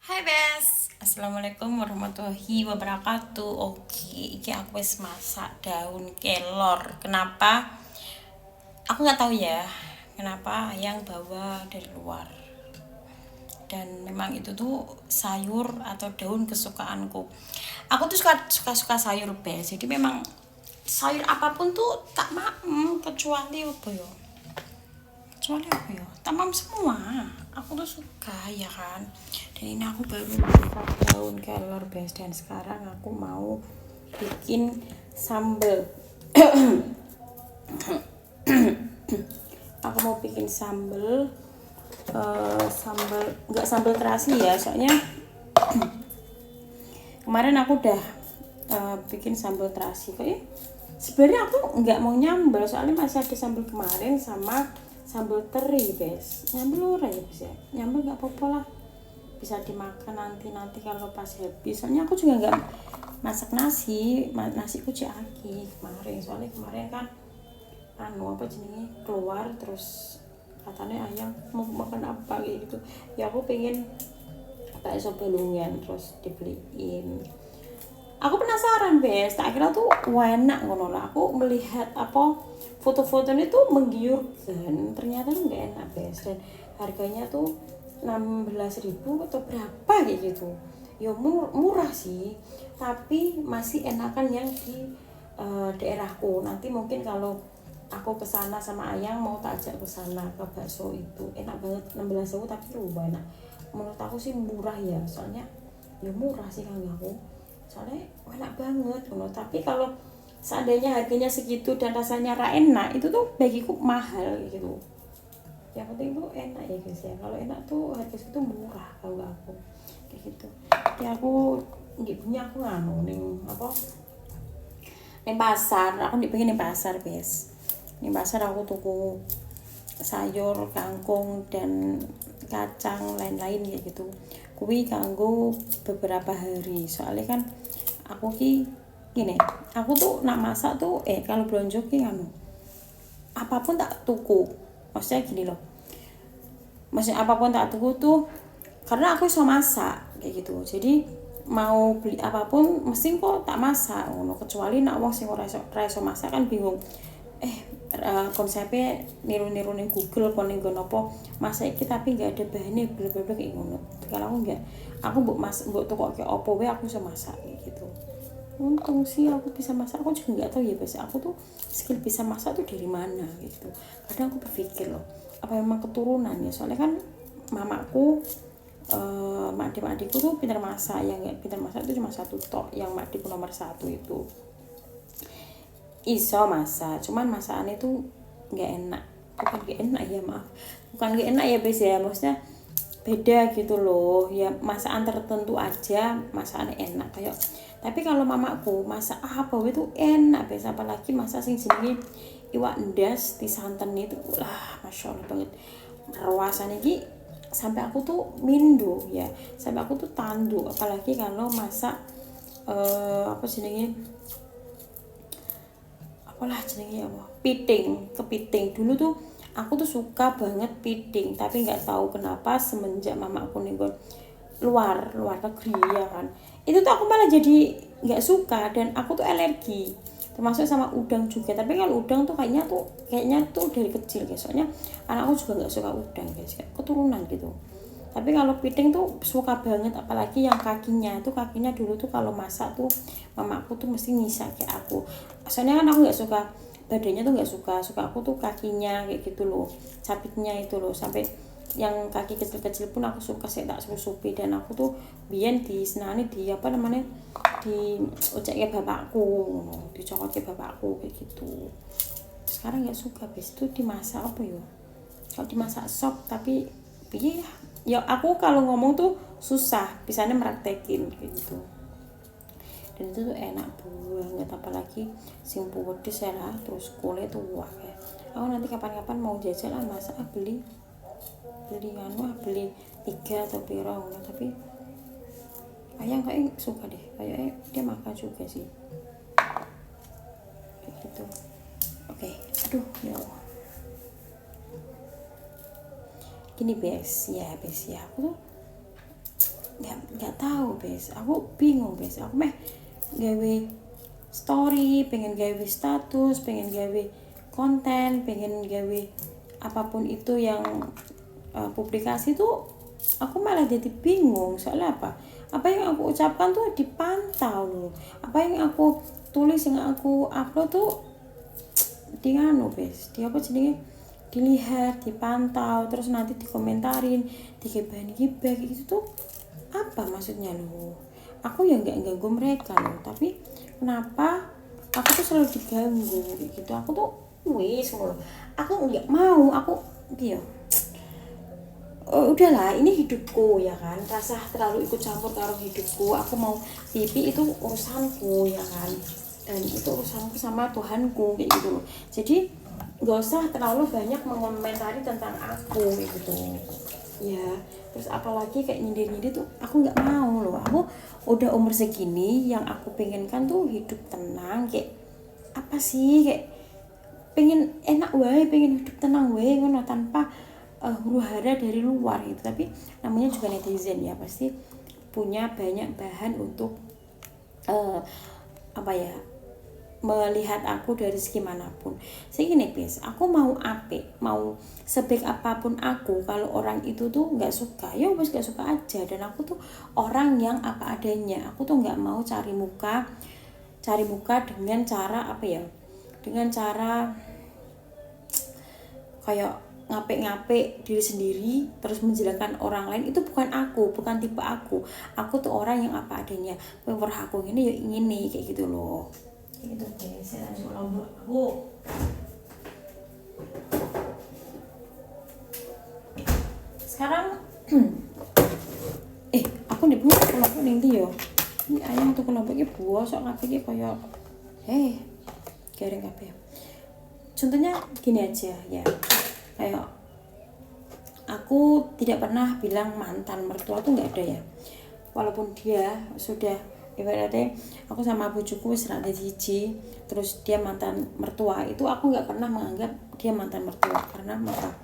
Hai Bes, Assalamualaikum warahmatullahi wabarakatuh. Oke, iki aku wis masak daun kelor. Kenapa? Aku nggak tahu ya. Kenapa yang bawa dari luar. Dan memang itu tuh sayur atau daun kesukaanku. Aku tuh suka sayur Bes. Jadi memang sayur apapun tuh tak kecuali apa ya? Kecuali apa ya? Tamam semua. Aku tuh suka ya kan. Dan ini aku baru masak daun kelor Bes, dan sekarang aku mau bikin sambel. Aku mau bikin sambel, sambal nggak sambal terasi ya, soalnya kemarin aku udah bikin sambal terasi kok ya. Sebenarnya aku nggak mau nyambel, soalnya masih ada sambal kemarin sama sambal teri Bes. Nyambel ora ya Bes ya? Nyambel nggak apa-apa lah, bisa dimakan nanti kalau pas habis. Soalnya aku juga nggak masak nasi kucing aki kemarin, soalnya kemarin kan apa jenenge keluar, terus katanya ayang mau makan apa kayak gitu ya. Aku pengen bakso belungan, terus dibeliin. Aku penasaran Bes, tak kira tuh enak ngono lah. Aku melihat apa foto-fotonya tuh menggiurkan, ternyata tuh nggak enak Bes. Dan harganya tuh 16.000 atau berapa kayak gitu ya. Murah sih, tapi masih enakan yang di daerahku. Nanti mungkin kalau aku kesana sama ayang, mau tak ajak kesana ke bakso itu. Enak banget, 16.000 tapi lumayan enak. Menurut aku sih murah ya, soalnya ya murah sih kan aku, soalnya enak banget menurut. Tapi kalau seandainya harganya segitu dan rasanya enak, itu tuh bagiku mahal gitu. Yang penting tuh enak ya guys ya. Kalau enak tuh harga segitu murah kalau nggak aku kayak gitu. Ya aku punya aku ning apa, ning pasar. Aku pengen ning pasar Bes. Ning pasar aku tuku sayur, kangkung dan kacang lain-lain kayak gitu. Kuwi kanggo beberapa hari. Soalnya kan aku gini, aku tuh nak masak tuh kalau belanja ki apapun tak tuku. Maksudnya gini loh. Maksudnya apapun tak tuku tuh karena aku iso masak kayak gitu. Jadi mau beli apapun mesti kok tak masak ngono, kecuali nak wong sing ora iso masak kan bingung. Konsepnya niru-niru ning Google apa ning apa masak iki tapi nggak ada bahannya bla-bla kayak ngono. Kalau aku enggak, aku mbok tukoke opo wae aku iso masak kayak gitu. Untung sih aku bisa masak. Aku juga nggak tahu ya Bes, aku tuh skill bisa masak tuh dari mana gitu. Kadang aku berpikir loh, apa memang keturunan ya. Soalnya kan mamaku, adik-adikku tuh pintar masak. Yang nggak pintar masak itu cuma satu tok, yang adikku nomor satu itu iso masak, cuman masakannya tuh nggak enak. Bukan nggak enak ya, maaf, bukan nggak enak ya Bes ya, maksudnya beda gitu loh ya. Masakan tertentu aja masakannya enak kayak, tapi kalau mamaku masak apa itu enak Bes. Apalagi masak sing jenenge iwak ndas disanten itu, lah masya Allah banget rasanya ki. Sampai aku tuh mindo ya, sampai aku tuh tanduk. Apalagi kalau masak apa jenenge, apalah jenenge apa, kepiting dulu tuh. Aku tuh suka banget piting, tapi nggak tahu kenapa semenjak mamaku nih luar negeri ya kan, itu tuh aku malah jadi nggak suka, dan aku tuh alergi termasuk sama udang juga. Tapi kalau udang tuh kayaknya tuh dari kecil guys, soalnya anakku juga nggak suka udang guys, kayak keturunan gitu. Tapi kalau piting tuh suka banget, apalagi yang kakinya dulu tuh kalau masak tuh mamaku tuh mesti nyisa kayak aku. Soalnya kan aku nggak suka badannya tuh, nggak suka aku tuh kakinya kayak gitu loh, capitnya itu loh. Sampai yang kaki kecil-kecil pun aku suka, saya tak supi. Dan aku tuh biyen di senani di apa namanya, di ojeknya bapakku, dicokot ke bapakku kayak gitu. Sekarang nggak suka Bes, itu dimasak apa ya, kalau dimasak sop. Tapi piye ya, aku kalau ngomong tuh susah bisanya meraktekin kayak gitu. Dan itu tuh enak banget, apalagi sing pedes ya lah, terus kulit tuh wah ya. Aku nanti kapan-kapan mau jajal masak, beli beli 3 atau piro. Tapi ayang kayak suka deh, kayaknya dia makan juga sih kayak gitu. Oke, aduh ya Allah. Gini Bes ya, aku tuh ya nggak tahu bes, aku bingung bes, aku meh gawe story, pengen gawe status, pengen gawe konten, pengen gawe apapun itu yang publikasi tuh aku malah jadi bingung. Soalnya apa yang aku ucapkan tuh dipantau loh, apa yang aku tulis, yang aku upload tuh di anu bes, di apa jenenge, dilihat, dipantau, terus nanti dikomentarin, digibah-gibah gitu tuh. Apa maksudnya loh? Aku ya nggak ganggu mereka loh, tapi kenapa aku tuh selalu diganggu gitu? Aku tuh wis loh, aku nggak mau, aku dia udahlah, ini hidupku ya kan, rasa terlalu ikut campur karo hidupku. Aku mau pipi itu urusanku ya kan, dan itu urusanku sama Tuhanku kayak gitu loh. Jadi nggak usah terlalu banyak mengomentari tentang aku kayak gitu ya. Terus apalagi kayak nyindir-nyindir tuh aku nggak mau loh. Aku udah umur segini, yang aku pengenkan tuh hidup tenang. Kayak apa sih, kayak pengen enak wae, pengen hidup tenang wae ngono, tanpa huru hara dari luar gitu. Tapi namanya juga netizen ya, pasti punya banyak bahan untuk apa ya, melihat aku dari segi manapun. Segini guys, aku mau apik, mau sebaik apapun aku, kalau orang itu tuh nggak suka, ya wes nggak suka aja. Dan aku tuh orang yang apa adanya. Aku tuh nggak mau cari muka dengan cara apa ya, dengan cara kayak ngape-ngape diri sendiri terus menjelekkan orang lain. Itu bukan aku, bukan tipe aku. Aku tuh orang yang apa adanya. Kowe aku gini ya ingin nih kayak gitu loh. Kayak gitu guys, saya langsung lombok aku. Sekarang aku nih bu, kelompok nih yo. Ini ayam tuh kelompoknya bosok kabeh kayak garing kabeh. Contohnya gini aja ya. Kayak aku tidak pernah bilang mantan mertua tuh nggak ada ya, walaupun dia sudah ibaratnya aku sama bojoku wis ra siji, terus dia mantan mertua, itu aku nggak pernah menganggap dia mantan mertua. Karena apa?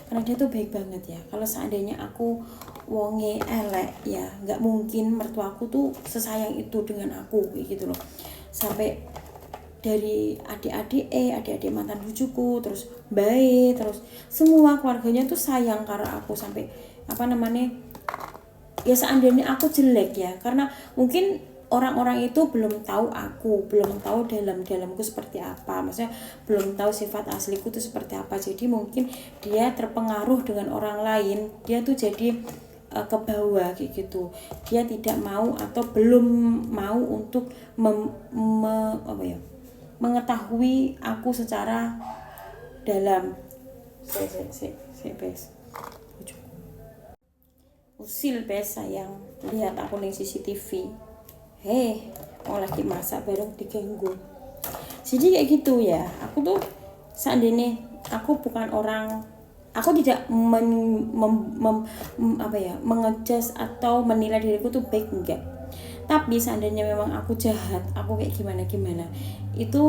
Karena dia tuh baik banget ya. Kalau seandainya aku wonge elek ya, nggak mungkin mertuaku tuh sesayang itu dengan aku gitu loh. Sampai dari adik-adik mantan bujuku, terus baik, terus semua keluarganya tuh sayang karo aku. Sampai apa namanya ya, seandainya aku jelek ya, karena mungkin orang-orang itu belum tahu aku, belum tahu dalamku seperti apa, maksudnya belum tahu sifat asliku tuh seperti apa. Jadi mungkin dia terpengaruh dengan orang lain, dia tuh jadi ke bawah kayak gitu. Dia tidak mau atau belum mau untuk mengetahui aku secara dalam. Bes usil bes sayang, lihat aku nih CCTV. Mau lagi masak bareng diganggu. Jadi kayak gitu ya. Aku tuh seandainya aku bukan orang, aku tidak mengejudge atau menilai diriku tuh baik, enggak. Tapi seandainya memang aku jahat, aku kayak gimana itu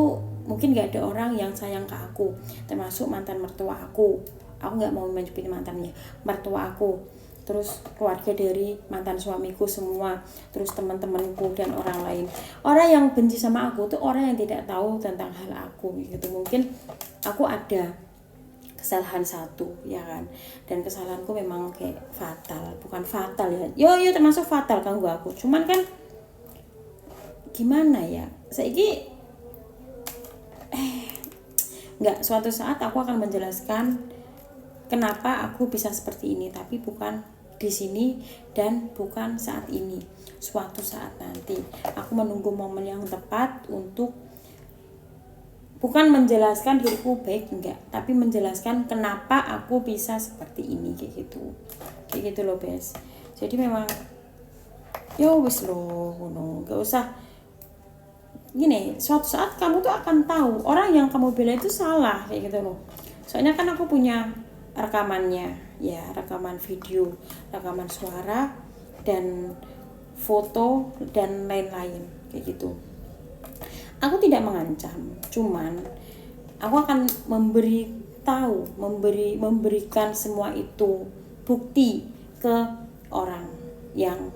mungkin gak ada orang yang sayang ke aku, termasuk mantan mertua aku nggak mau menyebutin mantannya, mertua aku, terus keluarga dari mantan suamiku semua, terus teman-temanku dan orang lain. Orang yang benci sama aku tuh orang yang tidak tahu tentang hal aku gitu. Mungkin aku ada kesalahan satu ya kan, dan kesalahanku memang kayak fatal, bukan fatal ya, yo termasuk fatal kanggo aku. Cuman kan gimana ya, saiki nggak, suatu saat aku akan menjelaskan kenapa aku bisa seperti ini, tapi bukan di sini dan bukan saat ini. Suatu saat nanti aku menunggu momen yang tepat untuk bukan menjelaskan diriku baik, enggak, tapi menjelaskan kenapa aku bisa seperti ini kayak gitu loh bes. Jadi memang yo wis loh, nggak usah gini. Suatu saat kamu tuh akan tahu orang yang kamu bela itu salah kayak gitu loh. Soalnya kan aku punya rekamannya ya, rekaman video, rekaman suara dan foto dan lain-lain kayak gitu. Aku tidak mengancam, cuman aku akan memberikan semua itu bukti ke orang yang